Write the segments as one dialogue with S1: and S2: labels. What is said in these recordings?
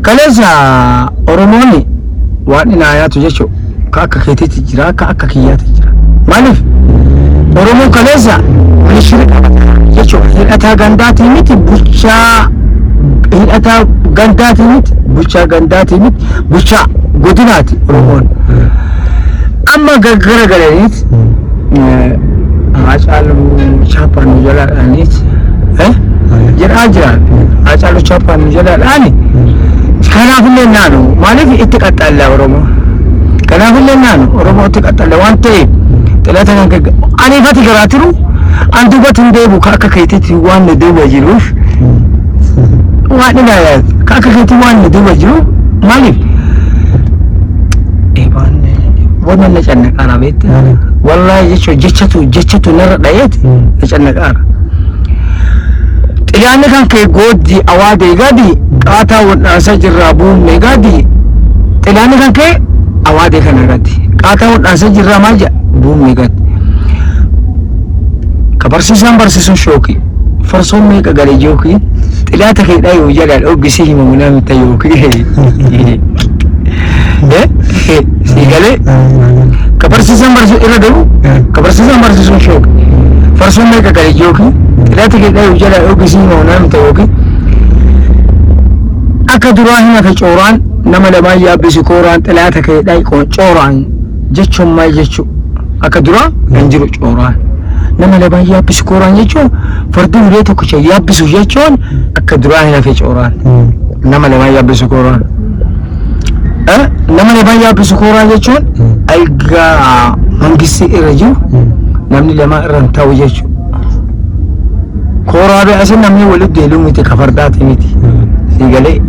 S1: kaleessa Oromoon waan inaayatu jechuudha. Ka akka keetiitti jira, ka akka kiyyaatti jira. Maaliif Oromoon kaleessa ministeera jechuudha. Hidhataa gandaatii miti bulchaa hidhataa gandaatii miti bulchaa gandaatii miti bulchaa godinaati Oromoon. Amma gara galaniiti Hacaaluu Chaappaan jalaadhaaniiti jedhaa jiran Hacaaluu Chaappaan jalaadhaani kanaafillee naanu maaliif itti qaxxaalla Oromoo kanaafillee naanu Oromoo itti qaxxaalla waan ta'eef xilata kan aniifati garaatiru an dubbatu hin deebu ka akka keetiitti waan na duuba jiruuf waan ilaalaa ka akka keetii waan na duuba jiru maaliif wannan na cannaqaara beekte wallahi jechuun jechatu narra dhayeeti na cannaqaara xiliyaanni kan kee gooddi awaadee gadi qaataa wadhaansa jirraa buunne gadi xiliyaanni kan kee awaadee kana gadi qaataa wadhaansa jirraa maal jedha buunne gadi ka barsiisaan barsiisuun shooki farsoon meeqa galee jooki xiliyaata kee dhayuu jedha dhoggisi himamu namitta yooki sigale kabarsiisan barsiisu irra galu kabarsiisan barsiisuun shooki farsoon meeqa galee jooki xiliyaata kee dhayuu jedha dhoggisi himamu namitta yooki akka duraa himata cooraan nama lamaa yaabbisi kooraan xiliyaata kee dhayi cooraan jechuun maal jechuu akka duraa hin jiru cooraan nama lamaa yaabbisi kooraan jechuun fardi ulee tokkicha yaabbisu jechuun akka duraa hin hafe cooraan nama lamaa yaabbisi kooraan nama lamaa yaabbisi kooraan jechuun algaa mangissi irra jiru namni lamaa irra hin ta'u jechuudha. Kooraa bee asin namni walitti deeluu miti kafardaati miti sigalee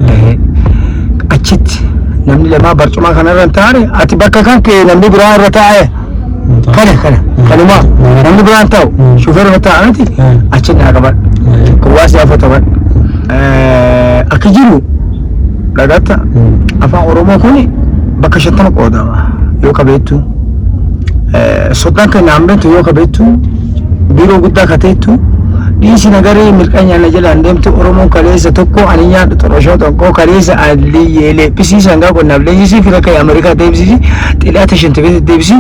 S1: achitti namni lamaa barcuma kanarra hin taane ati bakka kan kee namni biraa irra taa'e kanuma namni biraa hin ta'u shufeera irra taa'anati achi naa qaban kuwaa siyaafataman akka jiru dhagatta afaan Oromoo kuni bakka 50 qoodama yoo qabeettu soddaan kan naambeetu yoo qabeettu biiroo guddaa kateettu dhiisi nagarii mirqanya na jalaan deemtu Oromoon kaleessa tokko ani nyaadhu xoroshoo tokko kaleessa alli yeelee pisiisan gaa qonnaaf leenjisii fira kee Ameerikaa deebisii xiliyaata shintibeeti deebisii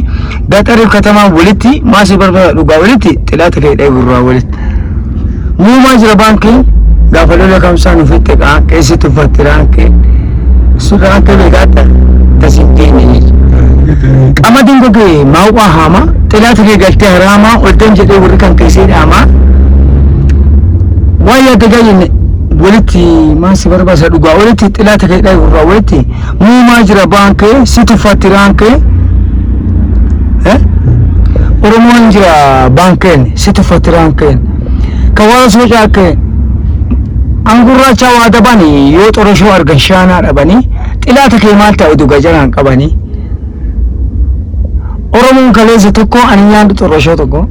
S1: gaxariif katamaa walitti maasii barbaada dhugaa walitti xiliyaata kee dhee gurraa walitti muumaa jira baankii gaafa lola kamsaan ufitti qeessi tuffattiraan kee suudhaan kee beekaadha tasiin deemee qamadin gogee maawwaa haama xiliyaata kee galtee haraamaa olteen jedhee warri kan keessee dhaamaa waya dagayin walitti maasi barbaasa dhugaa walitti xiliyaata kee dhayi gurraa walitti muumaa jira baankee si tuffattiraan kee Oromoon jira baankeen si tuffattiraan kee kawaala soocaa kee angurraachaa waa dabanii yoo xoroshoo argan shaanaa dhabanii xiliyaata kee maal ta'u dhuga jaraan qabanii Oromoon kaleessa tokko ani nyaandu xoroshoo tokko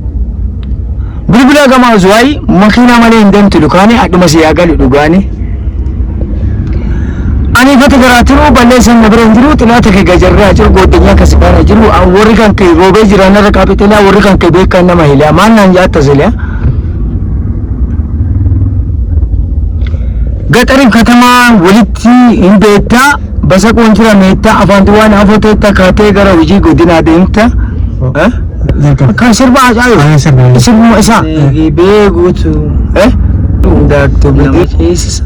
S1: bilbila gama zuwai makina malee hin deemtu dukaanii aduma si yaagali dhugaanii ani fata garaatiru balleessan na bira hin jiru xiliyaata kee gajarraa jiru godinyaa kasi baana jiru warri kan kee roobee jiran narra qaapixilaa warri kan kee beekan nama hilaa maal naan jaatta silaa gaxariif katamaa walitti hin beektaa basaqoon jira meettaa afaan duwwaan afoteetta kaatee gara hojii godinaa deemta kan sirba ajaa'iba sirbuma isaa beekuutu hundaattu nama ceesisa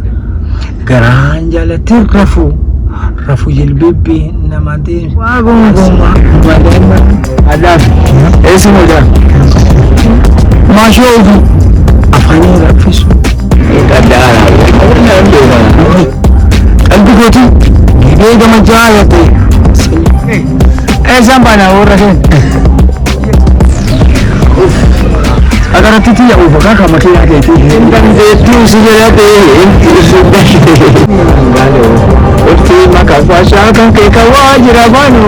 S1: garaan jalatti rafu jilbibbi nama deemsa waa gongomaa madeema adaaf eessuma jira maashoo ofii afaanii raffisu qalbi kooti gidee gama jaayate eessaan baanaa warra keen agarratti tiya ufa kaka makina keetii dandeettuu si jedhatee ngalo ulti makafashaa kan kee kawaa jira baanu